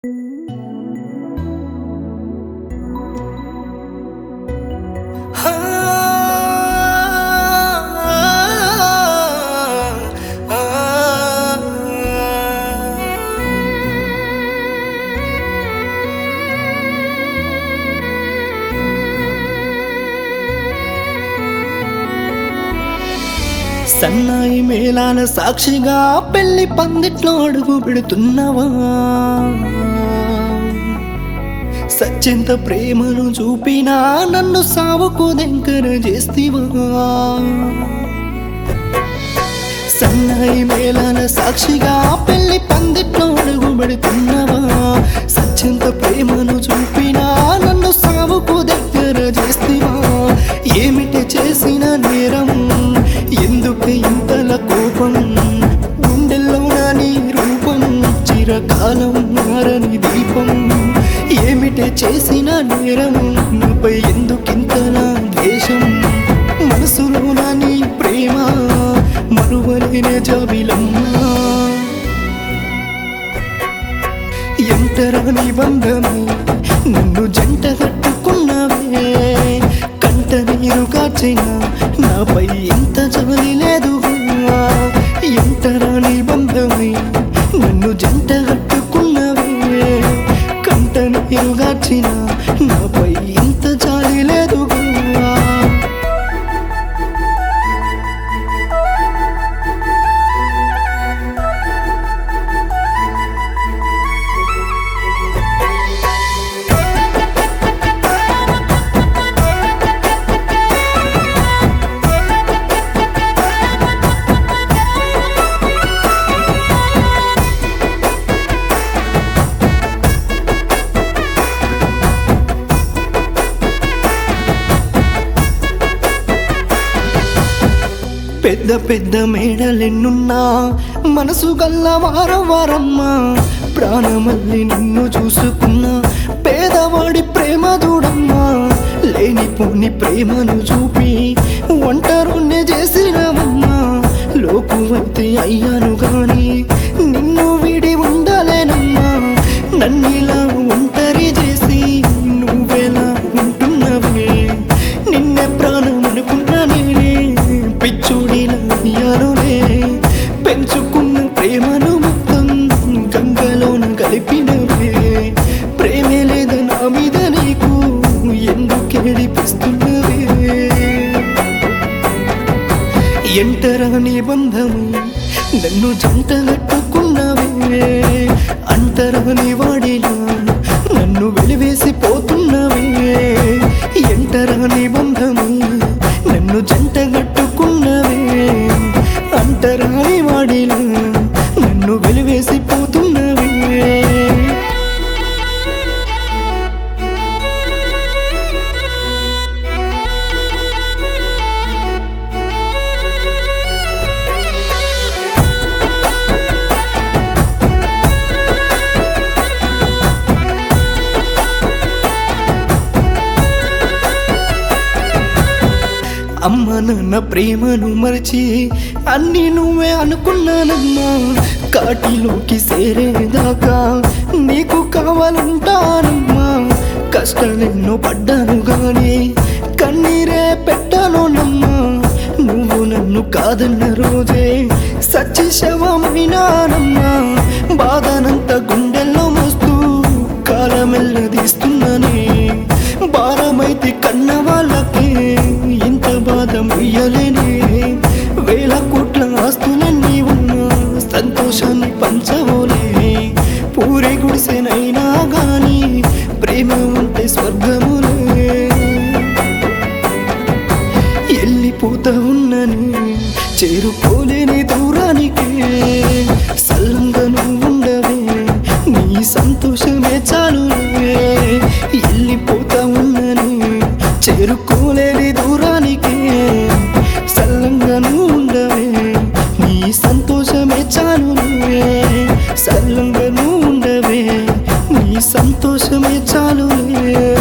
సన్నాయి మేళాల సాక్షిగా పెళ్లి పందిట్లో అడుగు పెడుతున్నవా? సత్యంత ప్రేమను చూపినా నన్ను సావుకు దగ్గర చేస్తివా? సన్నాయి మేళాల సాక్షిగా పెళ్లి పందిట్లో అడుగు పెడుతున్నవా? సత్యంత ప్రేమను చూపినా నన్ను సావుకు దగ్గర చేస్తివా? ఏమిటి చేసిన నేరం, ఎందుకు ఇంతల కోపం? గుండెల్లోన నీ రూపం చిరకాలం మారని దీపం. ఏమిటి చేసిన నేరం, నాపై ఎందుకింతల ద్వేషం? మనసులోన నీ ప్రేమ మరువలేని జాబిలమ్మా. ఎంటరాని బంధమే నన్ను జంట కట్టుకున్నవే. కంట నీరు కాచిన నాపై ఇంత జాలి లేదు. ఎంటరాని బంధమే నన్ను జంట కట్టుకున్నవే. కంట నీరు కాచిన నాపై ఇంత జాలి లేదు. పెద్ద పెద్ద మేడలెన్నున్నా మనసు గల్ల వారమ్మా. ప్రాణమల్లి నిన్ను చూసుకున్నా పేదవాడి ప్రేమ దూడమ్మా. లేనిపోని ప్రేమను చూపి ఒంటరుణ్ణి చేసినవమ్మా. లోకువైతే అయ్యాను గాని నిన్ను వీడి ఉండలేనమ్మా. నన్నిలా ఒంటరి చేసి నువ్వెలా ఉంటున్నవే? నిన్నే ప్రాణం అనుకున్నా నేనే పిచ్చుడిలే. పెంచుకున్న ప్రేమను మొత్తం గంగలోన కలిపినవే. ప్రేమే లేదా నా మీద నీకు, ఎందుకేడిపిస్తున్నవే? ఎంటరాని బంధము నన్ను జంట కట్టుకున్నవే. అంటరాని వాడిలా నన్ను వెలివేసిపోతున్నవే. ఎంటరాని బంధము నన్ను జంట కట్టుకున్నవే. అంటరాని వాడిలా నన్ను వెలివేసిపోతున్నవే. అమ్మ నాన్న ప్రేమను మరచి అన్ని నువ్వే అనుకున్నానమ్మా. కాటిలోకి సేరేదాకా నీకు కావాలంటానమ్మా. కష్టాలెన్నో పడ్డాను గాని కన్నీరే పెట్టాలోనమ్మా. నువ్వు నన్ను కాదన్న రోజే సచ్చి శవమైనానమ్మా. బాధనంత గుండెల్లో మోస్తూ కాలమెల్లదీస్తున్నానే. భారమైతే కన్న వాళ్ళకి ఇంత బాధ ముయ్యలేనే. వేల కోట్ల ఆస్తులన్నీ ఉన్నా సంతోషాన్ని పంచవోలే. పూరి గుడిసెనైనా గాని ప్రేమ ఉంటే స్వర్గములే. వెళ్ళిపోతా ఉన్నని చేరుకోలేని దూరానికి సల్లంగా నువ్వు ఉండవే. నీ సంతోషమే చాలులే. వెళ్ళిపోతా ఉన్నని చేరుకోలేని దూరానికి సల్లంగా నువ్వు ఉండవే. నీ సంతోషమే చాలులే. సల్లంగా నువ్వు ఉండవే. నీ సంతోషమే చాలులే.